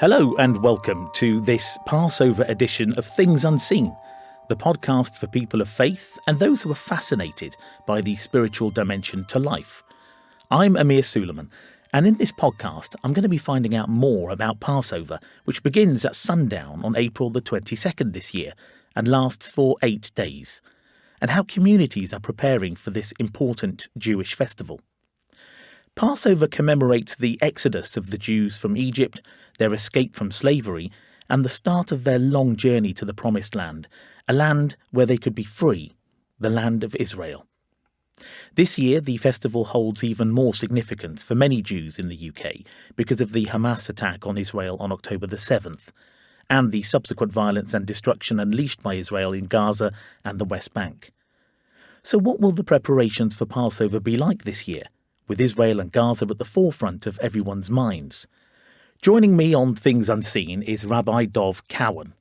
Hello and welcome to this Passover edition of Things Unseen, the podcast for people of faith and those who are fascinated by the spiritual dimension to life. I'm Amir Suleman, and in this podcast I'm going to be finding out more about Passover, which begins at sundown on April the 22nd this year and lasts for 8 days, and how communities are preparing for this important Jewish festival. Passover commemorates the exodus of the Jews from Egypt, their escape from slavery, and the start of their long journey to the Promised Land, a land where they could be free, the land of Israel. This year, the festival holds even more significance for many Jews in the UK because of the Hamas attack on Israel on October the 7th, and the subsequent violence and destruction unleashed by Israel in Gaza and the West Bank. So what will the preparations for Passover be like this year, with Israel and Gaza at the forefront of everyone's minds? Joining me on Things Unseen is Rabbi Dov Cowan.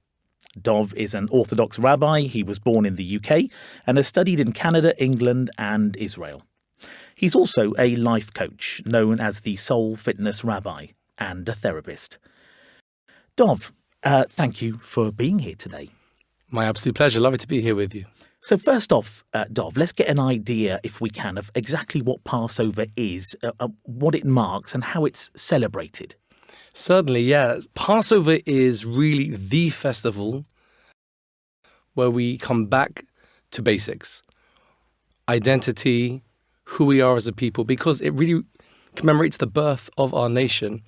Dov is an Orthodox rabbi. He was born in the UK and has studied in Canada, England and Israel. He's also a life coach, known as the Soul Fitness Rabbi, and a therapist. Dov, thank you for being here today. My absolute pleasure. Lovely to be here with you. So first off, Dov, let's get an idea, if we can, of exactly what Passover is, what it marks and how it's celebrated. Certainly, yeah. Passover is really the festival where we come back to basics, identity, who we are as a people, because it really commemorates the birth of our nation.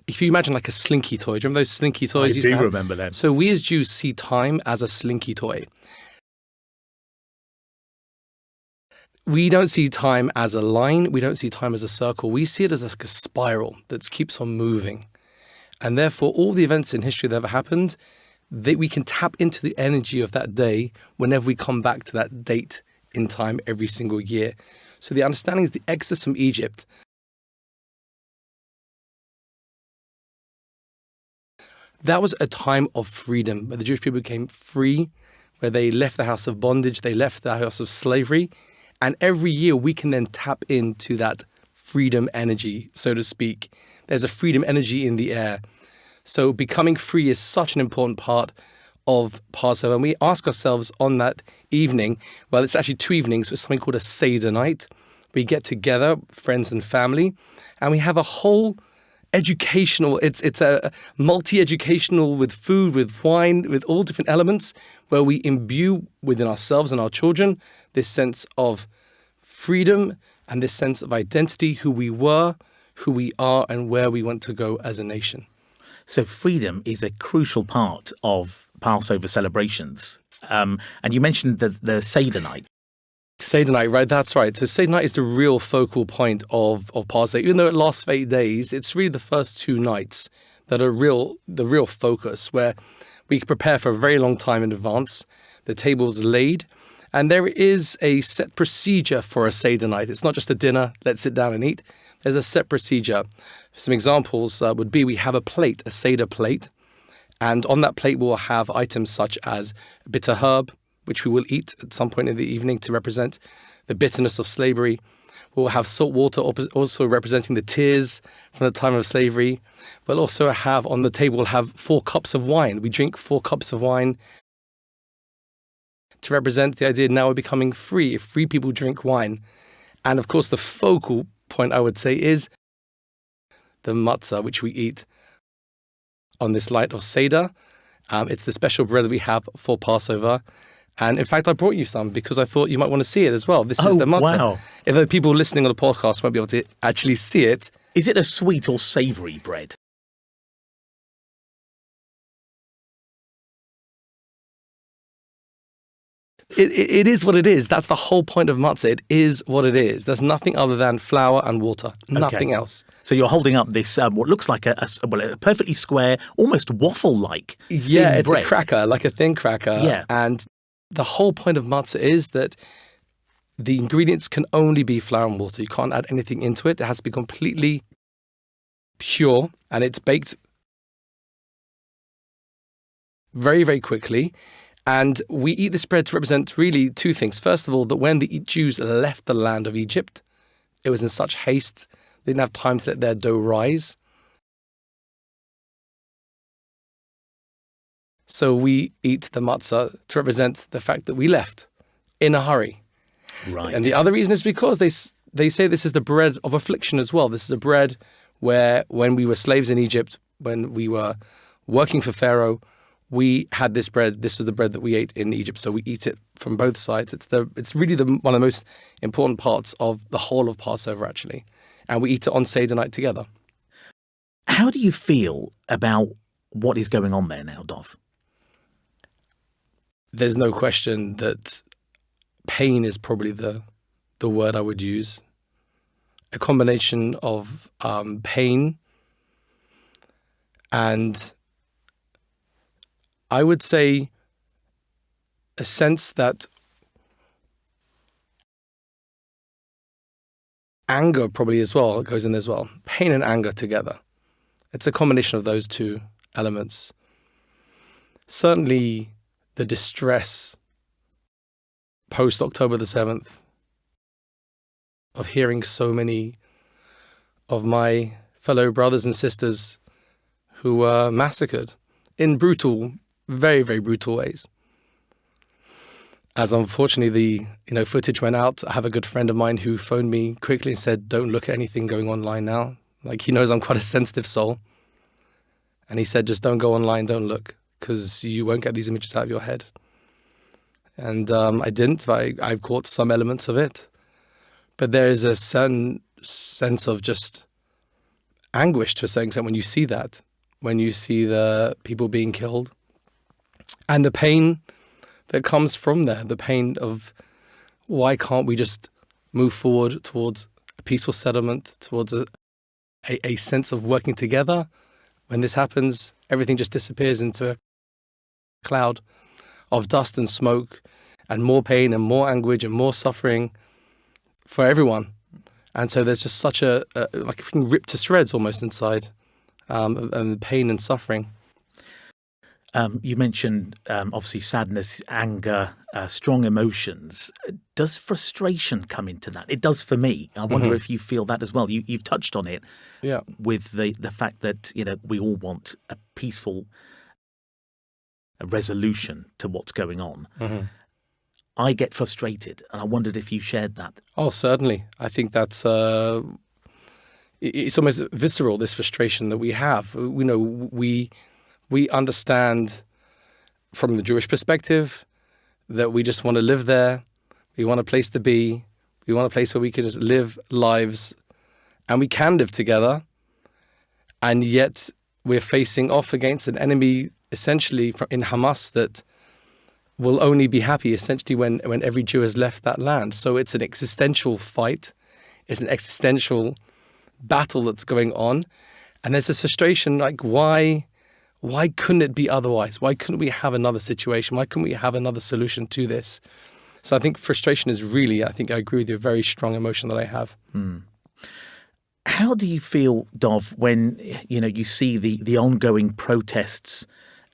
If you imagine like a slinky toy, do you remember those slinky toys? I do remember them. So we as Jews see time as a slinky toy. We don't see time as a line. We don't see time as a circle. We see it as like a spiral that keeps on moving. And therefore, all the events in history that ever happened, we can tap into the energy of that day whenever we come back to that date in time every single year. So the understanding is the exodus from Egypt. That was a time of freedom where the Jewish people became free, where they left the house of bondage, they left the house of slavery. And every year we can then tap into that freedom energy, so to speak. There's a freedom energy in the air. So becoming free is such an important part of Passover. And we ask ourselves on that evening, well, it's actually 2 evenings, with something called a Seder night. We get together, friends and family, and we have a whole educational, it's a multi-educational with food, with wine, with all different elements, where we imbue within ourselves and our children this sense of freedom and this sense of identity, who we were, who we are, and where we want to go as a nation. So freedom is a crucial part of Passover celebrations. And you mentioned the Seder night. Seder night, right? That's right. So Seder night is the real focal point of Passover. Even though it lasts for 8 days, it's really the first 2 nights that are the real focus, where we prepare for a very long time in advance. The table's laid, and there is a set procedure for a Seder night. It's not just a dinner, let's sit down and eat. There's a set procedure. Some examples would be we have a plate, a Seder plate, and on that plate we'll have items such as a bitter herb, which we will eat at some point in the evening to represent the bitterness of slavery. We'll have salt water, also representing the tears from the time of slavery. We'll also have on the table, we'll have 4 cups of wine. We drink 4 cups of wine to represent the idea now we're becoming free. If free people drink wine. And of course, the focal point, I would say, is the matzah, which we eat on this night of Seder. It's the special bread that we have for Passover. And in fact, I brought you some because I thought you might want to see it as well. This is the matzah. Wow. If the people listening on the podcast won't be able to actually see it. Is it a sweet or savoury bread? It is what it is. That's the whole point of matzah. It is what it is. There's nothing other than flour and water. Nothing else. So you're holding up this, what looks like a perfectly square, almost waffle-like Yeah, it's bread. a cracker, like a thin cracker. Yeah. And the whole point of matzah is that the ingredients can only be flour and water. You can't add anything into it. It has to be completely pure, and it's baked very, very quickly. And we eat this bread to represent really 2 things. First of all, that when the Jews left the land of Egypt, it was in such haste They didn't have time to let their dough rise. So we eat the matzah to represent the fact that we left in a hurry. Right. And the other reason is because they say this is the bread of affliction as well. This is a bread where when we were slaves in Egypt, when we were working for Pharaoh, we had this bread. This was the bread that we ate in Egypt. So we eat it from both sides. It's really one of the most important parts of the whole of Passover, actually. And we eat it on Seder night together. How do you feel about what is going on there now, Dov? There's no question that pain is probably the word I would use. A combination of pain and I would say a sense that anger probably as well goes in there as well. Pain and anger together. It's a combination of those two elements. Certainly the distress post October the 7th of hearing so many of my fellow brothers and sisters who were massacred in brutal, very, very brutal ways. As unfortunately the footage went out, I have a good friend of mine who phoned me quickly and said, don't look at anything going online now. Like, he knows I'm quite a sensitive soul. And he said, just don't go online, don't look, because you won't get these images out of your head. And I didn't. I've caught some elements of it. But there is a certain sense of just anguish to a certain extent when you see that, when you see the people being killed. And the pain that comes from there, the pain of why can't we just move forward towards a peaceful settlement, towards a sense of working together. When this happens, everything just disappears into a cloud of dust and smoke and more pain and more anguish and more suffering for everyone. And so there's just such like a freaking ripped to shreds almost inside, and pain and suffering. You mentioned obviously sadness, anger, strong emotions. Does frustration come into that? It does for me. I wonder if you feel that as well. You've touched on it, Yeah. with the fact that we all want a peaceful resolution to what's going on. I get frustrated, and I wondered if you shared that. Oh, certainly. I think that's it's almost visceral, this frustration that we have. We understand from the Jewish perspective that we just want to live there. We want a place to be. We want a place where we can just live lives, and we can live together. And yet we're facing off against an enemy, essentially in Hamas, that will only be happy essentially when every Jew has left that land. So it's an existential fight. It's an existential battle that's going on. And there's this frustration, like, why couldn't it be otherwise? Why couldn't we have another situation? Why couldn't we have another solution to this? So I think frustration is really, I think I agree with you, a very strong emotion that I have. How do you feel, Dov, when you see the ongoing protests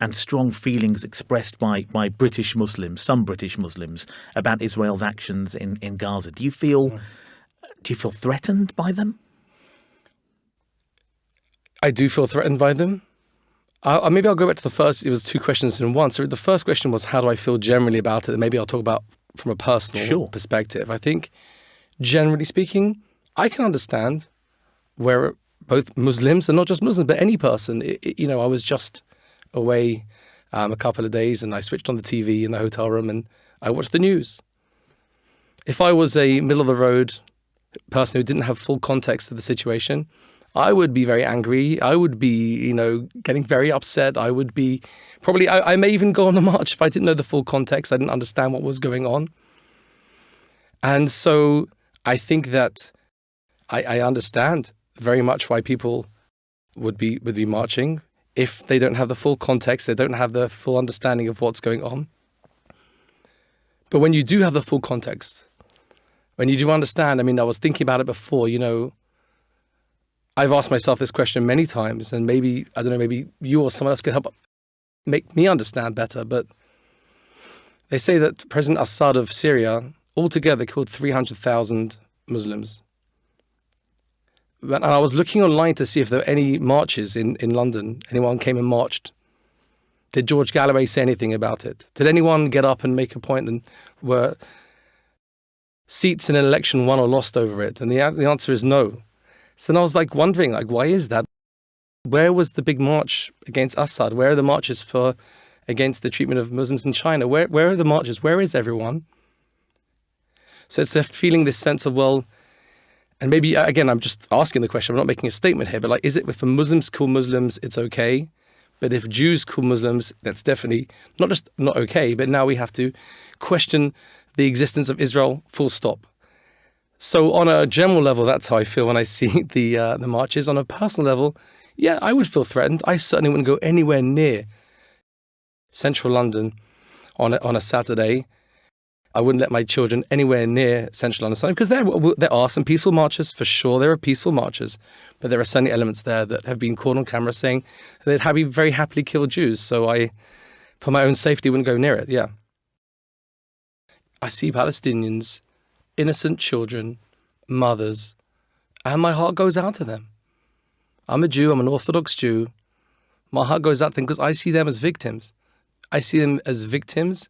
and strong feelings expressed by British Muslims, some British Muslims, about Israel's actions in Gaza? Do you feel threatened by them? I do feel threatened by them. Maybe I'll go back to the first. It was two questions in one. So the first question was, how do I feel generally about it? And maybe I'll talk about from a personal perspective. I think, generally speaking, I can understand where both Muslims, and not just Muslims, but any person. I was just away a couple of days, and I switched on the TV in the hotel room, and I watched the news. If I was a middle-of-the-road person who didn't have full context of the situation, I would be very angry. I would be, getting very upset. I would be probably, I may even go on a march if I didn't know the full context. I didn't understand what was going on. And so I think that I understand very much why people would be marching. If they don't have the full context, they don't have the full understanding of what's going on. But when you do have the full context, when you do understand, I was thinking about it before, I've asked myself this question many times, and maybe you or someone else could help make me understand better. But they say that President Assad of Syria altogether killed 300,000 Muslims. And I was looking online to see if there were any marches in London. Anyone came and marched? Did George Galloway say anything about it? Did anyone get up and make a point, and were seats in an election won or lost over it? And the answer is no. So then I was like wondering, like, why is that? Where was the big march against Assad? Where are the marches against the treatment of Muslims in China? Where are the marches? Where is everyone? So it's left feeling this sense of, well, and maybe, again, I'm just asking the question, I'm not making a statement here, but like, is it if Muslims kill Muslims, it's okay? But if Jews kill Muslims, that's definitely not just not okay, but now we have to question the existence of Israel, full stop. So on a general level, that's how I feel when I see the marches. On a personal level, yeah, I would feel threatened. I certainly wouldn't go anywhere near central London on a Saturday. I wouldn't let my children anywhere near central London Sunday, because there are some peaceful marches, for sure. There are peaceful marches, but there are certainly elements there that have been caught on camera saying they'd very happily kill Jews. So I, for my own safety, wouldn't go near it. Yeah. I see Palestinians, innocent children, mothers, and my heart goes out to them. I'm a Jew. I'm an Orthodox Jew. My heart goes out to them because I see them as victims. I see them as victims.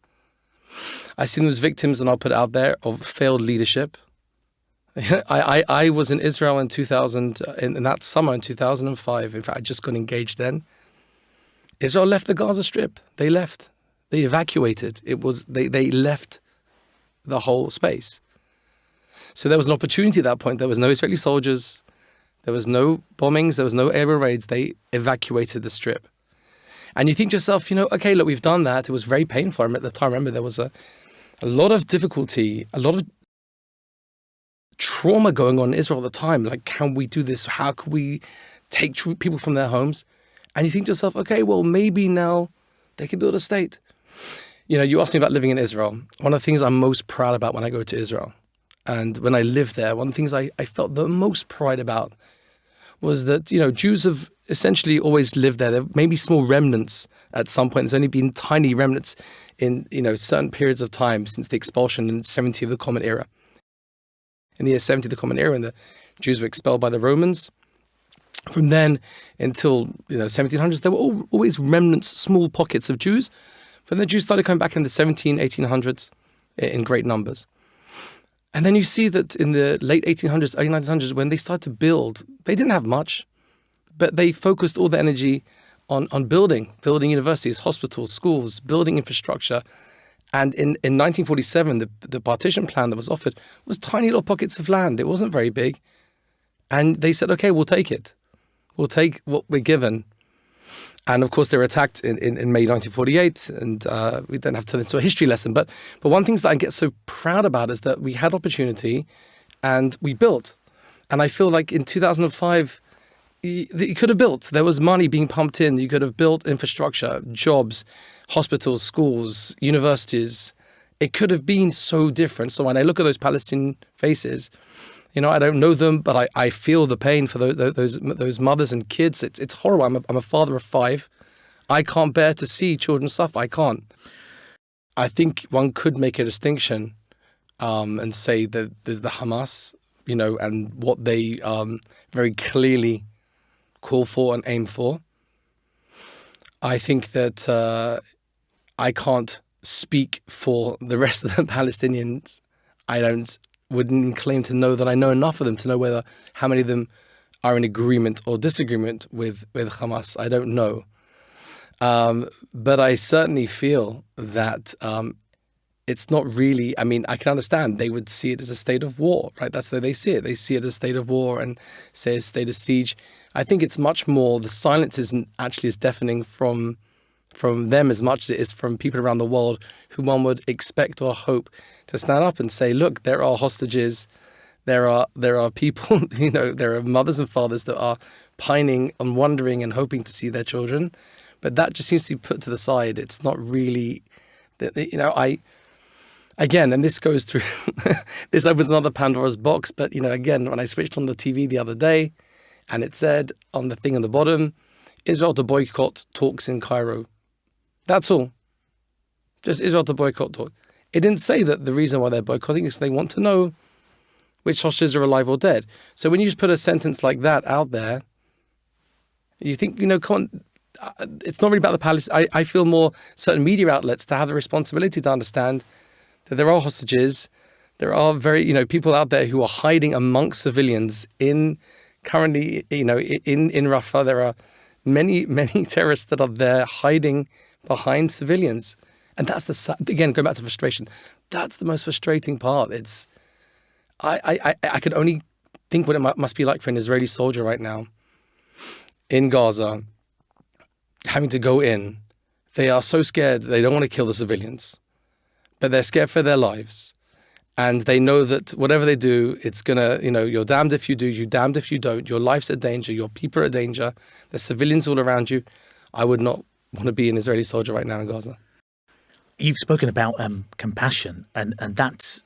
I see them as victims, and I'll put it out there, of failed leadership. I was in Israel in 2000, in that summer in 2005. In fact, I just got engaged then. Israel left the Gaza Strip. They left. They evacuated. They left the whole space. So there was an opportunity at that point. There was no Israeli soldiers. There was no bombings. There was no air raids. They evacuated the Strip. And you think to yourself, okay, look, we've done that. It was very painful. At the time, I remember there was a lot of difficulty, a lot of trauma going on in Israel at the time. Like, can we do this? How can we take people from their homes? And you think to yourself, okay, well, maybe now they can build a state. You asked me about living in Israel. One of the things I'm most proud about when I go to Israel, and when I lived there, one of the things I felt the most pride about was that, Jews have essentially always lived there. There may be small remnants at some point. There's only been tiny remnants in, certain periods of time since the expulsion in 70 of the Common Era. In the year 70 of the Common Era, and the Jews were expelled by the Romans. From then until, 1700s, there were always remnants, small pockets of Jews. But then the Jews started coming back in the 1800s in great numbers. And then you see that in the late 1800s, early 1900s, when they started to build, they didn't have much, but they focused all the energy on building universities, hospitals, schools, building infrastructure. And in 1947, the partition plan that was offered was tiny little pockets of land. It wasn't very big. And they said, okay, we'll take it. We'll take what we're given. And of course, they were attacked in May 1948, and we don't have to turn into a history lesson. But one thing that I get so proud about is that we had opportunity, and we built. And I feel like in 2005, you could have built. There was money being pumped in. You could have built infrastructure, jobs, hospitals, schools, universities. It could have been so different. So when I look at those Palestinian faces, I don't know them, but I feel the pain for those mothers and kids. It's horrible. I'm a father of 5. I can't bear to see children suffer. I can't. I think one could make a distinction and say that there's the Hamas, and what they very clearly call for and aim for. I think that I can't speak for the rest of the Palestinians. Wouldn't claim to know that I know enough of them to know how many of them are in agreement or disagreement with Hamas. I don't know. But I certainly feel that it's not really, I can understand they would see it as a state of war, right? That's the way they see it. They see it as a state of war and say a state of siege. I think it's much more, the silence isn't actually as deafening from them as much as it is from people around the world who one would expect or hope to stand up and say, look, there are hostages, there are people, there are mothers and fathers that are pining and wondering and hoping to see their children. But that just seems to be put to the side. It's not really, again, and this goes through, this opens another Pandora's box. But, again, when I switched on the TV the other day and it said on the thing on the bottom, Israel to boycott talks in Cairo. That's all. Just Israel to boycott talk. It didn't say that the reason why they're boycotting is they want to know which hostages are alive or dead. So when you just put a sentence like that out there, you think, it's not really about the Palestine. I feel more certain media outlets to have the responsibility to understand that there are hostages. There are people out there who are hiding amongst civilians currently, in Rafah. There are many, many terrorists that are there hiding behind civilians. And that's again, going back to frustration, that's the most frustrating part. I could only think what it must be like for an Israeli soldier right now in Gaza, having to go in. They are so scared. They don't want to kill the civilians, but they're scared for their lives. And they know that whatever they do, it's going to, you're damned if you do, you're damned if you don't. Your life's at danger. Your people are at danger. There's civilians all around you. I would not want to be an Israeli soldier right now in Gaza. You've spoken about compassion, and that's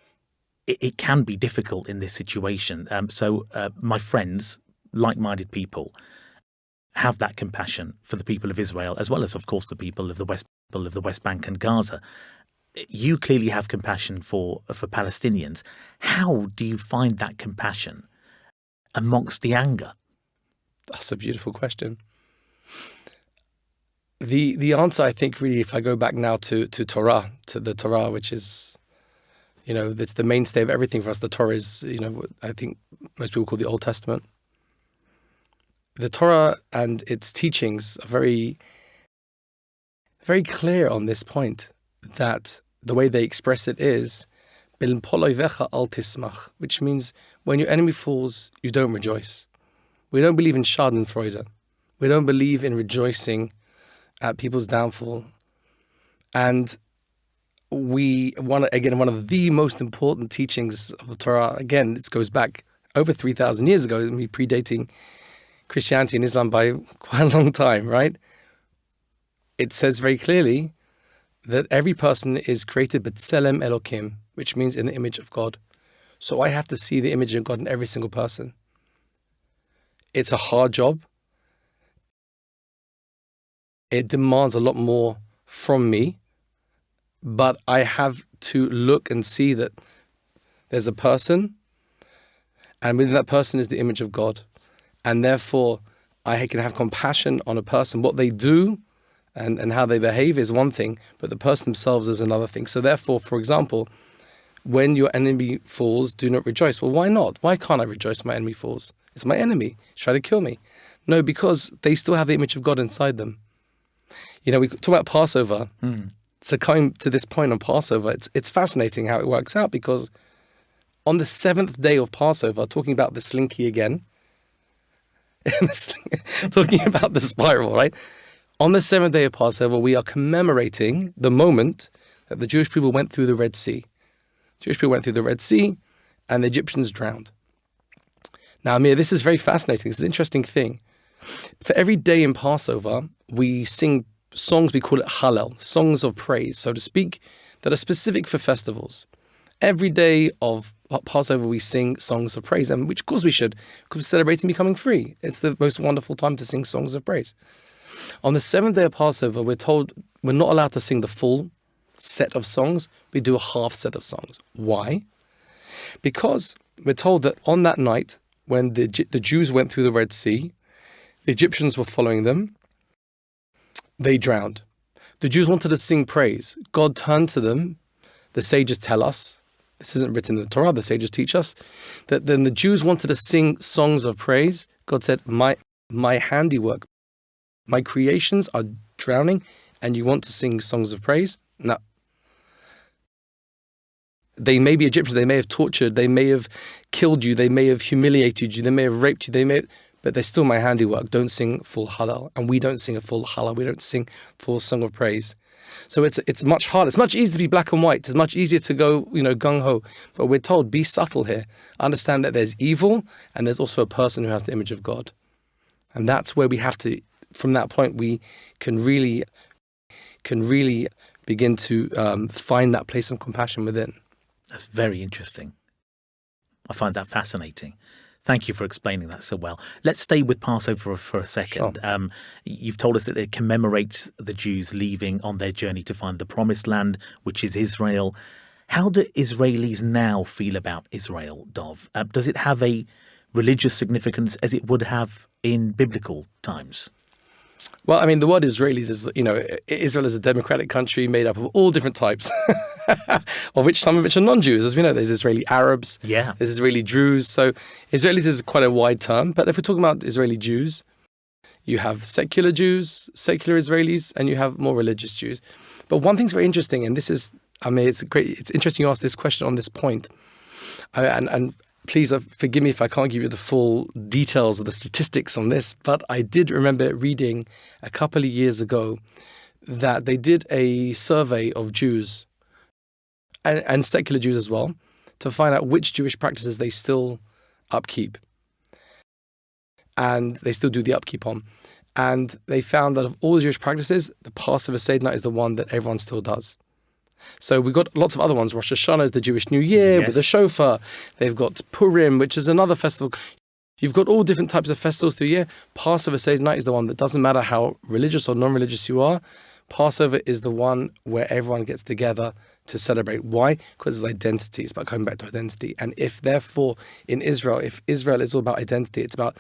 it can be difficult in this situation. So my friends, like-minded people, have that compassion for the people of Israel, as well as, of course, the people of the West Bank and Gaza. You clearly have compassion for Palestinians. How do you find that compassion amongst the anger? That's a beautiful question. The answer, I think, really, if I go back now to Torah, to the Torah, which is, that's the mainstay of everything for us. The Torah is, I think most people call the Old Testament. The Torah and its teachings are very, very clear on this point, that the way they express it is, "Bil poloivecha al tismach," which means when your enemy falls, you don't rejoice. We don't believe in schadenfreude. We don't believe in rejoicing at people's downfall. And one of the most important teachings of the Torah, again, it goes back over 3,000 years ago, predating Christianity and Islam by quite a long time, right? It says very clearly that every person is created b'tselem Elokim, which means in the image of God. So I have to see the image of God in every single person. It's a hard job. It demands a lot more from me, but I have to look and see that there's a person, and within that person is the image of God. And therefore, I can have compassion on a person. What they do and how they behave is one thing, but the person themselves is another thing. So therefore, for example, when your enemy falls, do not rejoice. Well, why not? Why can't I rejoice when my enemy falls? It's my enemy. He's trying to kill me. No, because they still have the image of God inside them. We talk about Passover. So coming to this point on Passover, it's fascinating how it works out, because on the seventh day of Passover, talking about the slinky again, talking about the spiral, right? On the seventh day of Passover, we are commemorating the moment that the Jewish people went through the Red Sea. Jewish people went through the Red Sea and the Egyptians drowned. Now, Amir, this is very fascinating. It's an interesting thing. For every day in Passover, we sing songs, we call it Hallel, songs of praise, so to speak, that are specific for festivals. Every day of Passover, we sing songs of praise, and which, of course, we should, because we're celebrating becoming free. It's the most wonderful time to sing songs of praise. On the seventh day of Passover, we're told we're not allowed to sing the full set of songs. We do a half set of songs. Why? Because we're told that on that night, when the Jews went through the Red Sea, the Egyptians were following them. They drowned. The Jews wanted to sing praise. God turned to them. The sages tell us, this isn't written in the Torah, the sages teach us, that then the Jews wanted to sing songs of praise. God said, my handiwork, my creations are drowning, and you want to sing songs of praise? No. They may be Egyptians, they may have tortured, they may have killed you, they may have humiliated you, they may have raped you, but they're still my handiwork. Don't sing full Hallel. And we don't sing a full Hallel. We don't sing full song of praise. So it's much harder. It's much easier to be black and white. It's much easier to go, gung-ho. But we're told, be subtle here. Understand that there's evil and there's also a person who has the image of God. And that's where we have to, from that point, we can really begin to find that place of compassion within. That's very interesting. I find that fascinating. Thank you for explaining that so well. Let's stay with Passover for a second. Sure. You've told us that it commemorates the Jews leaving on their journey to find the promised land, which is Israel. How do Israelis now feel about Israel, Dov? Does it have a religious significance as it would have in biblical times? Well, I mean, the word Israelis is, Israel is a democratic country made up of all different types, some of which are non-Jews. As we know, there's Israeli Arabs, there's Israeli Druze. So Israelis is quite a wide term. But if we're talking about Israeli Jews, you have secular Jews, secular Israelis, and you have more religious Jews. But one thing's very interesting, and this is, it's interesting you ask this question on this point. And please forgive me if I can't give you the full details of the statistics on this, but I did remember reading a couple of years ago that they did a survey of Jews and secular Jews as well to find out which Jewish practices they still upkeep. And they still do the upkeep on. And they found that of all the Jewish practices, the Passover Seder night is the one that everyone still does. So we've got lots of other ones. Rosh Hashanah is the Jewish New Year with the shofar. They've got Purim, which is another festival. You've got all different types of festivals through the year. Passover Seder night is the one that doesn't matter how religious or non-religious you are. Passover is the one where everyone gets together to celebrate. Why? Because it's identity. It's about coming back to identity. And if Israel is all about identity, it's about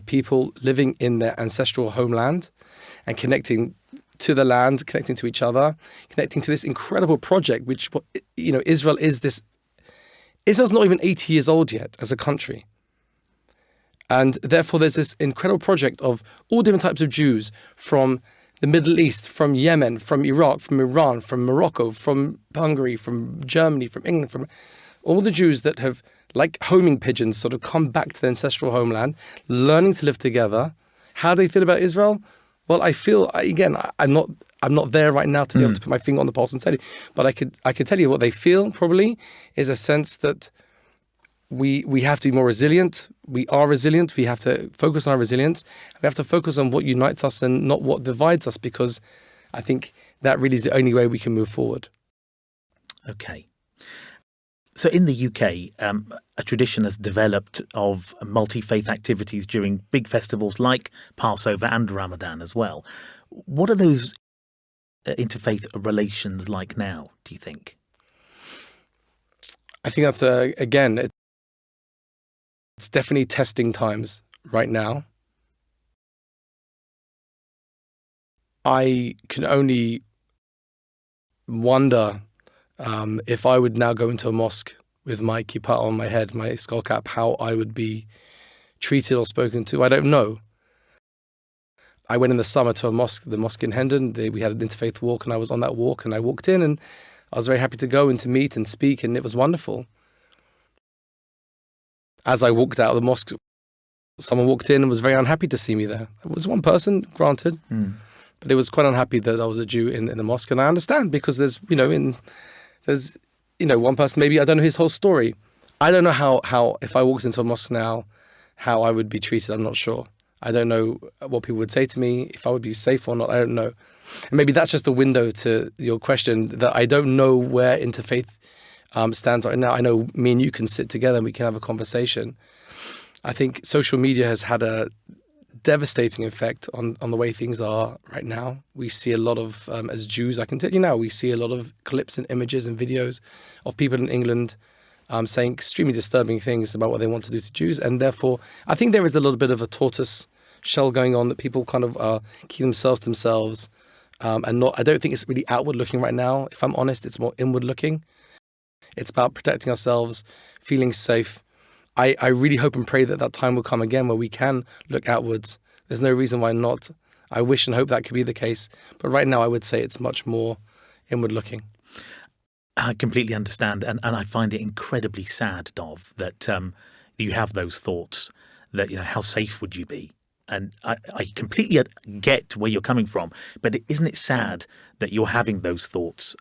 people living in their ancestral homeland and connecting to the land, connecting to each other, connecting to this incredible project, which, Israel is this. Israel's not even 80 years old yet as a country. And therefore, there's this incredible project of all different types of Jews from the Middle East, from Yemen, from Iraq, from Iran, from Morocco, from Hungary, from Germany, from England, from all the Jews that have, like homing pigeons, sort of come back to their ancestral homeland, learning to live together. How do they feel about Israel? Well, I feel, again, I'm not there right now to be able to put my finger on the pulse and tell you, but I could tell you what they feel probably is a sense that we have to be more resilient. We are resilient. We have to focus on our resilience. We have to focus on what unites us and not what divides us, because I think that really is the only way we can move forward. Okay. So in the UK, a tradition has developed of multi-faith activities during big festivals like Passover and Ramadan as well. What are those interfaith relations like now, do you think? I think that's, again, it's definitely testing times right now. I can only wonder if I would now go into a mosque with my kippah on my head, my skull cap, how I would be treated or spoken to. I don't know. I went in the summer to the mosque in Hendon. We had an interfaith walk, and I was on that walk, and I walked in, and I was very happy to go and to meet and speak, and it was wonderful. As I walked out of the mosque, someone walked in and was very unhappy to see me there. It was one person, granted, but it was quite unhappy that I was a Jew in the mosque, and I understand, because there's one person, maybe I don't know his whole story. I don't know how if I walked into a mosque now, how I would be treated. I'm not sure. I don't know what people would say to me, if I would be safe or not. I don't know. And maybe that's just a window to your question, that I don't know where interfaith stands right now. I know me and you can sit together and we can have a conversation. I think social media has had a devastating effect on the way things are right now. We see a lot of, as Jews, I can tell you now, we see a lot of clips and images and videos of people in England saying extremely disturbing things about what they want to do to Jews. And therefore, I think there is a little bit of a tortoise shell going on, that people kind of keep themselves and not. I don't think it's really outward looking right now. If I'm honest, it's more inward looking. It's about protecting ourselves, feeling safe. I really hope and pray that time will come again where we can look outwards. There's no reason why not. I wish and hope that could be the case. But right now, I would say it's much more inward looking. I completely understand. And I find it incredibly sad, Dov, that you have those thoughts that, how safe would you be? And I completely get where you're coming from. But isn't it sad that you're having those thoughts?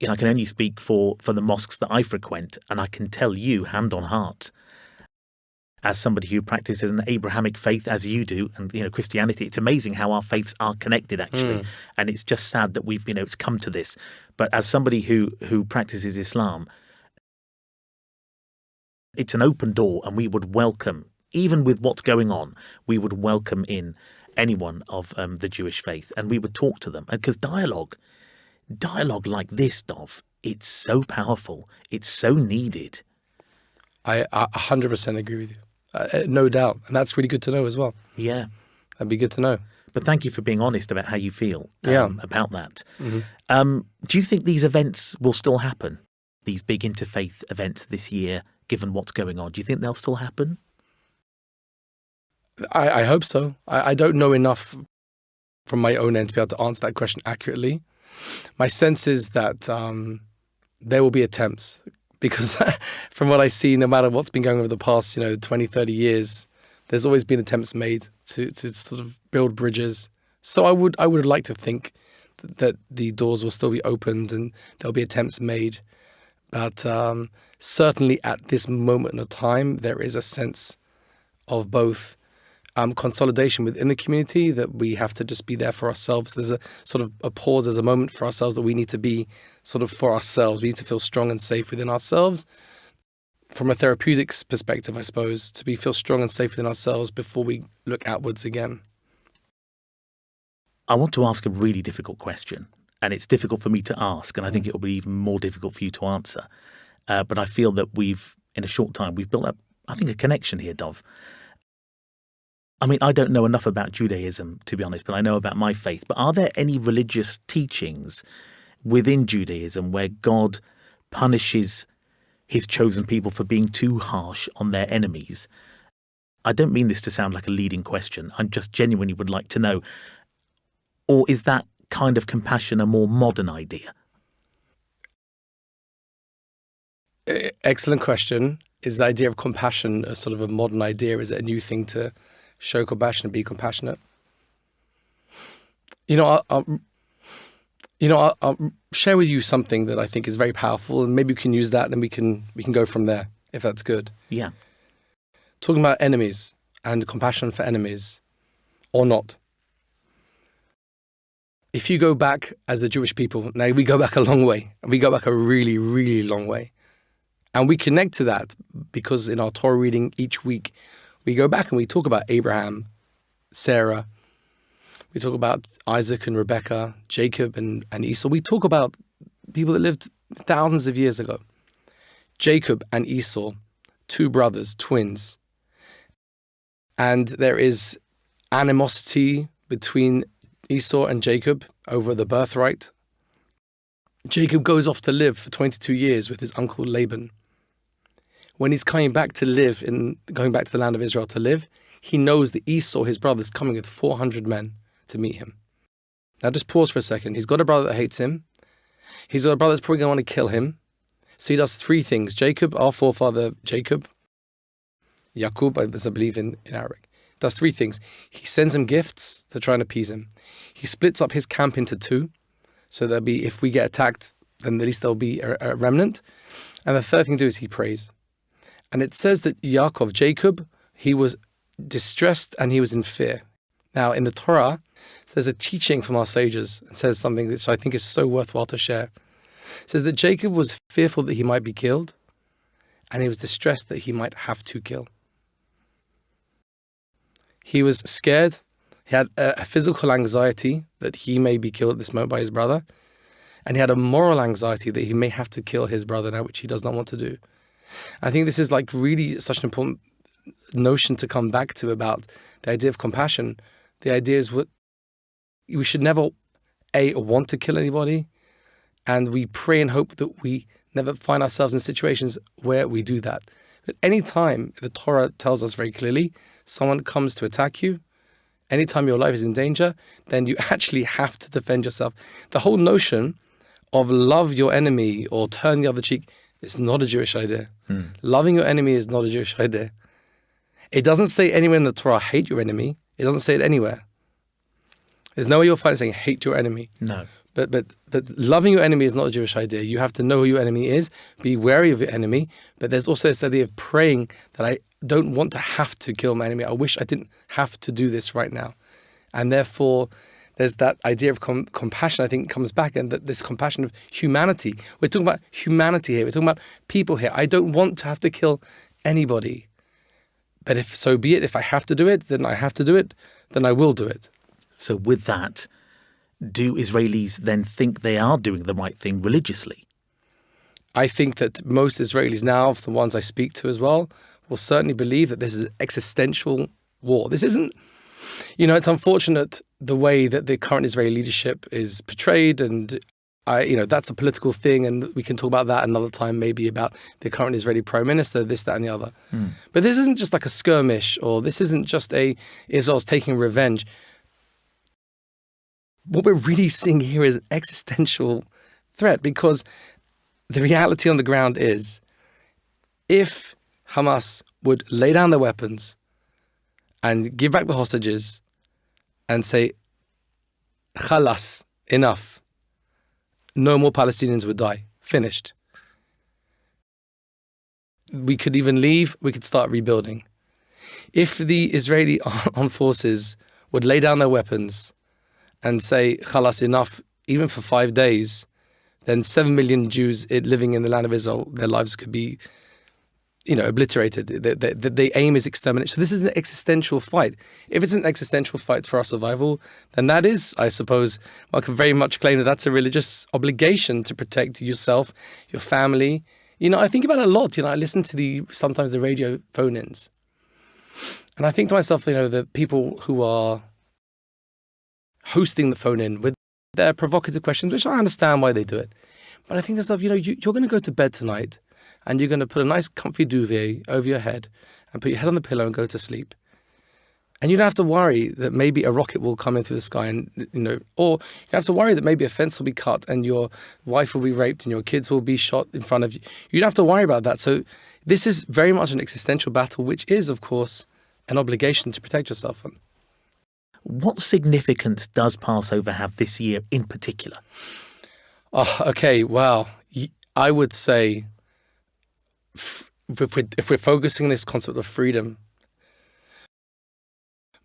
I can only speak for the mosques that I frequent, and I can tell you, hand on heart, as somebody who practices an Abrahamic faith as you do, and Christianity, it's amazing how our faiths are connected, actually. And it's just sad that we've it's come to this. But as somebody who practices Islam, it's an open door, and we would welcome, even with what's going on, we would welcome in anyone of the Jewish faith, and we would talk to them, because dialogue like this, Dov, it's so powerful. It's so needed. I 100% agree with you. No doubt. And that's really good to know as well. Yeah. That'd be good to know. But thank you for being honest about how you feel about that. Mm-hmm. Do you think these events will still happen? These big interfaith events this year, given what's going on, do you think they'll still happen? I hope so. I don't know enough from my own end to be able to answer that question accurately. My sense is that there will be attempts because from what I see, no matter what's been going over the past, 20, 30 years, there's always been attempts made to sort of build bridges. So I would like to think that the doors will still be opened and there'll be attempts made. But certainly at this moment of time, there is a sense of both consolidation within the community, that we have to just be there for ourselves. There's a sort of a pause, there's a moment for ourselves that we need to be sort of for ourselves. We need to feel strong and safe within ourselves. From a therapeutics perspective, I suppose, to feel strong and safe within ourselves before we look outwards again. I want to ask a really difficult question, and it's difficult for me to ask, and I think it will be even more difficult for you to answer. But I feel that in a short time, we've built up, I think, a connection here, Dov. I mean, I don't know enough about Judaism, to be honest, but I know about my faith. But are there any religious teachings within Judaism where God punishes his chosen people for being too harsh on their enemies? I don't mean this to sound like a leading question. I just genuinely would like to know. Or is that kind of compassion a more modern idea? Excellent question. Is the idea of compassion a sort of a modern idea? Is it a new thing to show compassion and be compassionate? I'll share with you something that I think is very powerful, and maybe we can use that and we can go from there, if that's good. Yeah. Talking about enemies and compassion for enemies or not. If you go back as the Jewish people, now we go back a long way, and we go back a really, really long way. And we connect to that because in our Torah reading each week, we go back and we talk about Abraham, Sarah, we talk about Isaac and Rebecca, Jacob and Esau. We talk about people that lived thousands of years ago. Jacob and Esau, two brothers, twins. And there is animosity between Esau and Jacob over the birthright. Jacob goes off to live for 22 years with his uncle Laban. When he's coming back to the land of Israel to live, he knows that Esau, his brother, is coming with 400 men to meet him. Now just pause for a second. He's got a brother that hates him. He's got a brother that's probably going to want to kill him. So he does three things. Jacob, our forefather Jacob, Yaqub, as I believe in Arabic, does three things. He sends him gifts to try and appease him. He splits up his camp into two. So there'll be, if we get attacked, then at least there'll be a remnant. And the third thing to do is he prays. And it says that Jacob, he was distressed and he was in fear. Now, in the Torah, there's a teaching from our sages. It says something which I think is so worthwhile to share. It says that Jacob was fearful that he might be killed, and he was distressed that he might have to kill. He was scared. He had a physical anxiety that he may be killed at this moment by his brother, and he had a moral anxiety that he may have to kill his brother now, which he does not want to do. I think this is like really such an important notion to come back to about the idea of compassion. The idea is we should never, want to kill anybody, and we pray and hope that we never find ourselves in situations where we do that. But any time, the Torah tells us very clearly, someone comes to attack you, anytime your life is in danger, then you actually have to defend yourself. The whole notion of love your enemy or turn the other cheek is not a Jewish idea. Loving your enemy is not a Jewish idea. It doesn't say anywhere in the Torah, hate your enemy. It doesn't say it anywhere. There's nowhere you'll find it saying, hate your enemy. No. But loving your enemy is not a Jewish idea. You have to know who your enemy is, be wary of your enemy. But there's also this idea of praying that I don't want to have to kill my enemy. I wish I didn't have to do this right now. And therefore, there's that idea of compassion, I think, comes back, and that this compassion of humanity. We're talking about humanity here. We're talking about people here. I don't want to have to kill anybody. But if so be it, if I have to do it, then I have to do it, then I will do it. So with that, do Israelis then think they are doing the right thing religiously? I think that most Israelis now, the ones I speak to as well, will certainly believe that this is an existential war. This isn't, it's unfortunate the way that the current Israeli leadership is portrayed, and that's a political thing, and we can talk about that another time, maybe about the current Israeli prime minister, this, that, and the other. But this isn't just like a skirmish, or this isn't just Israel's taking revenge. What we're really seeing here is an existential threat, because the reality on the ground is, if Hamas would lay down their weapons and give back the hostages and say, Khalas, enough, no more Palestinians would die, finished. We could even leave, we could start rebuilding. If the Israeli armed forces would lay down their weapons and say, Khalas, enough, even for 5 days, then 7 million Jews living in the land of Israel, their lives could be, obliterated. The aim is extermination. So this is an existential fight. If it's an existential fight for our survival, then that is, I suppose, one can very much claim that that's a religious obligation to protect yourself, your family. I think about it a lot. I listen to sometimes the radio phone-ins. And I think to myself, the people who are hosting the phone-in with their provocative questions, which I understand why they do it. But I think to myself, you're going to go to bed tonight and you're going to put a nice comfy duvet over your head and put your head on the pillow and go to sleep. And you don't have to worry that maybe a rocket will come in through the sky and, or you have to worry that maybe a fence will be cut and your wife will be raped and your kids will be shot in front of you. You don't have to worry about that. So this is very much an existential battle, which is, of course, an obligation to protect yourself from. What significance does Passover have this year in particular? Oh, okay, well, I would say if we're focusing on this concept of freedom,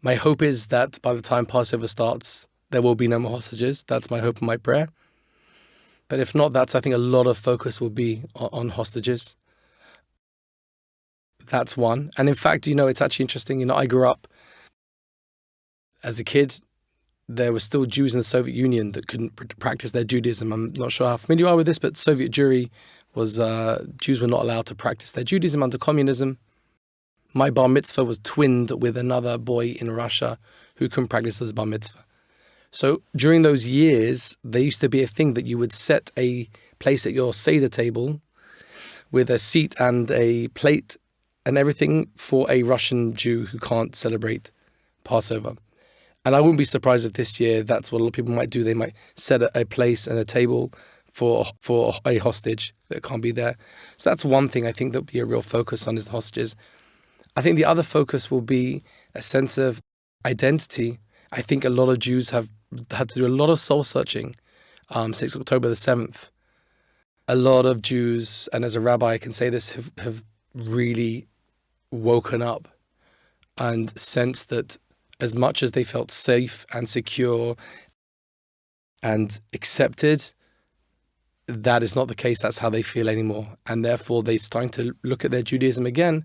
my hope is that by the time Passover starts, there will be no more hostages. That's my hope and my prayer. But if not, I think a lot of focus will be on hostages. That's one. And in fact, it's actually interesting. I grew up as a kid. There were still Jews in the Soviet Union that couldn't practice their Judaism. I'm not sure how familiar you are with this, but Soviet Jewry was Jews were not allowed to practice their Judaism under communism. My bar mitzvah was twinned with another boy in Russia who couldn't practice his bar mitzvah. So during those years, there used to be a thing that you would set a place at your Seder table with a seat and a plate and everything for a Russian Jew who can't celebrate Passover. And I wouldn't be surprised if this year that's what a lot of people might do. They might set a place and a table for a hostage that can't be there. So that's one thing I think there'll be a real focus on, is the hostages. I think the other focus will be a sense of identity. I think a lot of Jews have had to do a lot of soul searching since October the 7th. A lot of Jews, and as a rabbi I can say this, have really woken up and sensed that as much as they felt safe and secure and accepted, that is not the case. That's how they feel anymore. And therefore they're starting to look at their Judaism again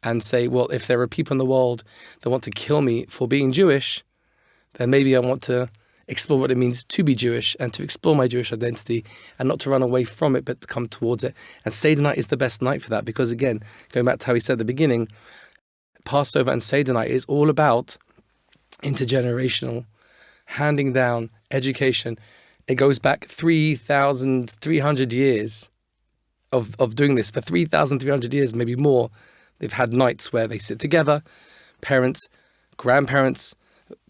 and say, well, if there are people in the world that want to kill me for being Jewish, then maybe I want to explore what it means to be Jewish and to explore my Jewish identity and not to run away from it, but to come towards it. And Seder night is the best night for that, because again, going back to how he said at the beginning, Passover and Seder night is all about intergenerational, handing down education. It goes back 3,300 years of doing this. For 3,300 years, maybe more, they've had nights where they sit together, parents, grandparents,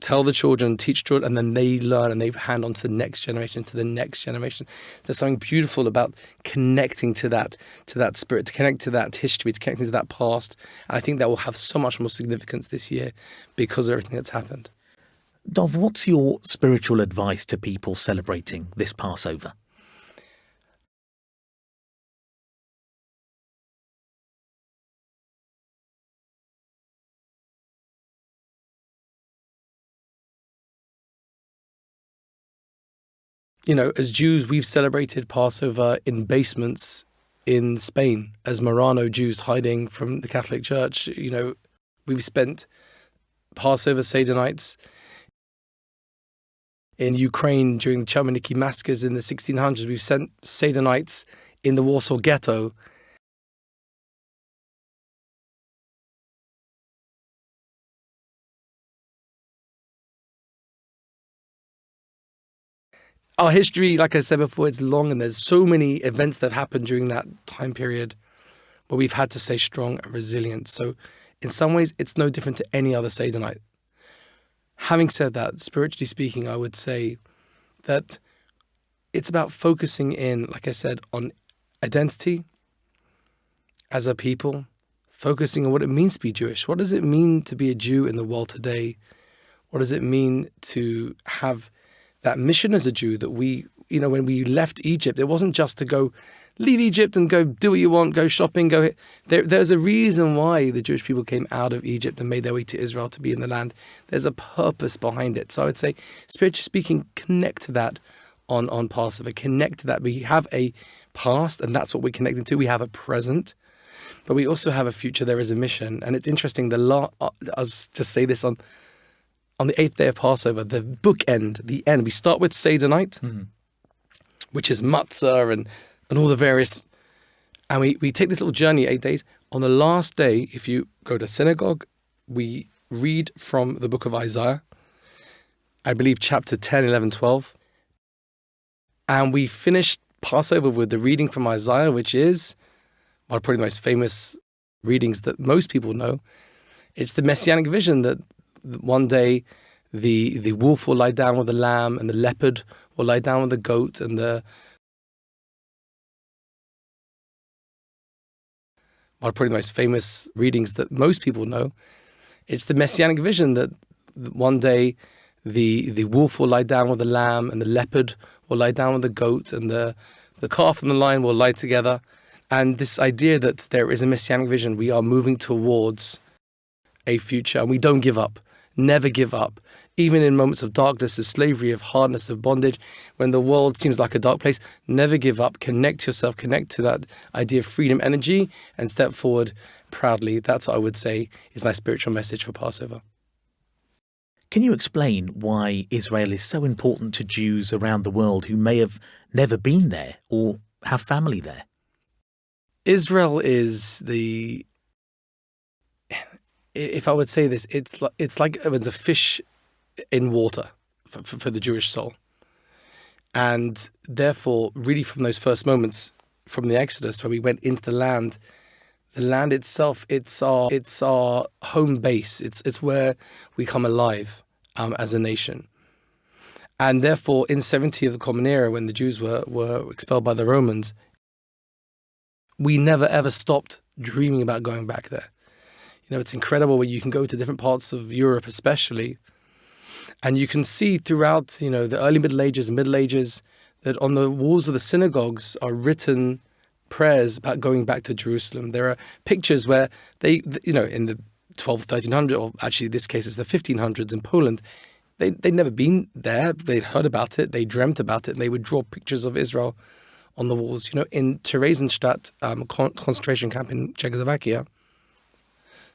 tell the children, teach children, and then they learn and they hand on to the next generation, to the next generation. There's something beautiful about connecting to that spirit, to connect to that history, to connect to that past. And I think that will have so much more significance this year because of everything that's happened. Dov, what's your spiritual advice to people celebrating this Passover? As Jews, we've celebrated Passover in basements in Spain as Marrano Jews hiding from the Catholic Church. We've spent Passover Seder nights in Ukraine during the Chmielnicki massacres in the 1600s. We've spent Seder nights in the Warsaw Ghetto. Our history, like I said before, it's long, and there's so many events that have happened during that time period where we've had to stay strong and resilient. So in some ways, it's no different to any other Seder night. Having said that, spiritually speaking, I would say that it's about focusing in, like I said, on identity as a people, focusing on what it means to be Jewish. What does it mean to be a Jew in the world today? What does it mean to have that mission as a Jew that we, when we left Egypt, it wasn't just to go leave Egypt and go do what you want, go shopping, go. There's a reason why the Jewish people came out of Egypt and made their way to Israel to be in the land. There's a purpose behind it. So I would say, spiritually speaking, connect to that on Passover. Connect to that. We have a past, and that's what we're connecting to. We have a present, but we also have a future. There is a mission. And it's interesting, I'll just say this on the 8th day of Passover, the bookend, the end. We start with Seder night, which is matzah and all the various, and we take this little journey, 8 days. On the last day, if you go to synagogue, we read from the book of Isaiah, I believe chapter 10, 11, 12. And we finished Passover with the reading from Isaiah, which is one of probably the most famous readings that most people know. It's the messianic vision that one day the wolf will lie down with the lamb, and the leopard will lie down with the goat, and one of probably the most famous readings that most people know. It's the messianic vision that one day the wolf will lie down with the lamb, and the leopard will lie down with the goat, and the calf and the lion will lie together. And this idea that there is a messianic vision, we are moving towards a future, and we don't give up. Never give up. Even in moments of darkness, of slavery, of hardness, of bondage, when the world seems like a dark place, never give up. Connect yourself, connect to that idea of freedom energy, and step forward proudly. That's what I would say is my spiritual message for Passover. Can you explain why Israel is so important to Jews around the world who may have never been there or have family there? Israel is if I would say this, it's like it's a fish in water for the Jewish soul. And therefore, really from those first moments from the Exodus, where we went into the land itself, it's our home base. It's where we come alive as a nation. And therefore, in 70 of the Common Era, when the Jews were expelled by the Romans, we never ever stopped dreaming about going back there. It's incredible where you can go to different parts of Europe, especially, and you can see throughout, the early Middle Ages and Middle Ages, that on the walls of the synagogues are written prayers about going back to Jerusalem. There are pictures where they, in the 1300, or actually in this case it's the 1500s in Poland, they'd never been there. They'd heard about it, they dreamt about it, and they would draw pictures of Israel on the walls. In Theresienstadt, concentration camp in Czechoslovakia,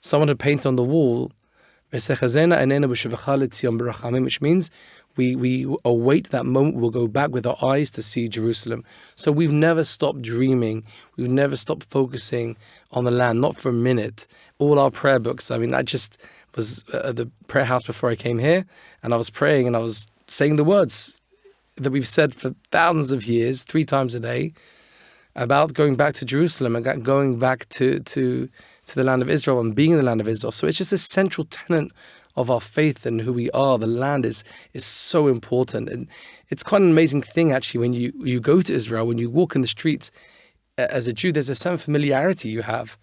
someone had painted on the wall, which means we await that moment, we'll go back with our eyes to see Jerusalem. So we've never stopped dreaming, we've never stopped focusing on the land, not for a minute. All our prayer books, I just was at the prayer house before I came here, and I was praying and I was saying the words that we've said for thousands of years, 3 times a day, about going back to Jerusalem and going back to the land of Israel and being in the land of Israel. So it's just a central tenet of our faith and who we are. The land is so important. And it's quite an amazing thing, actually, when you go to Israel, when you walk in the streets as a Jew, there's a certain familiarity you have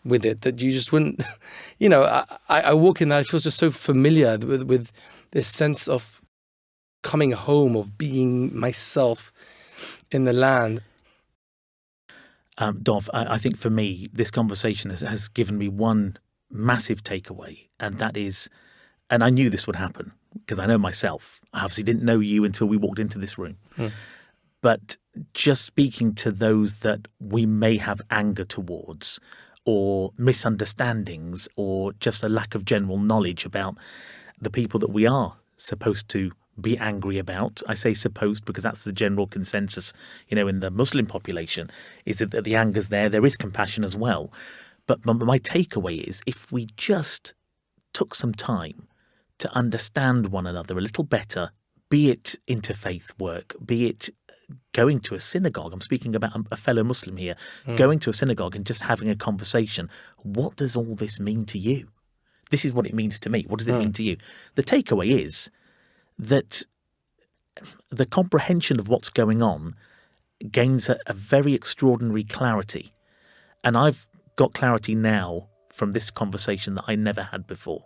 with it that you just wouldn't, I walk in there, it feels just so familiar with this sense of coming home, of being myself in the land. Dov, I think for me, this conversation has given me one massive takeaway, and that is, and I knew this would happen because I know myself. I obviously didn't know you until we walked into this room. But just speaking to those that we may have anger towards, or misunderstandings, or just a lack of general knowledge about the people that we are supposed to be angry about. I say supposed because that's the general consensus, in the Muslim population, is that the anger's there. There is compassion as well. But my takeaway is if we just took some time to understand one another a little better, be it interfaith work, be it going to a synagogue. I'm speaking about a fellow Muslim here, going to a synagogue and just having a conversation. What does all this mean to you? This is what it means to me. What does it mean to you? The takeaway is that the comprehension of what's going on gains a very extraordinary clarity. And I've got clarity now from this conversation that I never had before.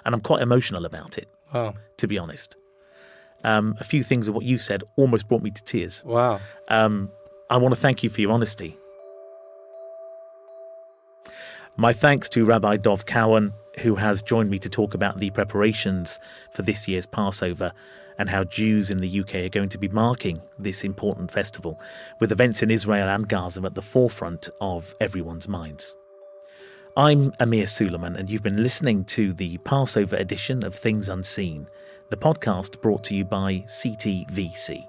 And I'm quite emotional about it, to be honest. A few things of what you said almost brought me to tears. Wow. I want to thank you for your honesty. My thanks to Rabbi Dov Cowan, who has joined me to talk about the preparations for this year's Passover and how Jews in the UK are going to be marking this important festival, with events in Israel and Gaza at the forefront of everyone's minds. I'm Amir Suleman, and you've been listening to the Passover edition of Things Unseen, the podcast brought to you by CTVC.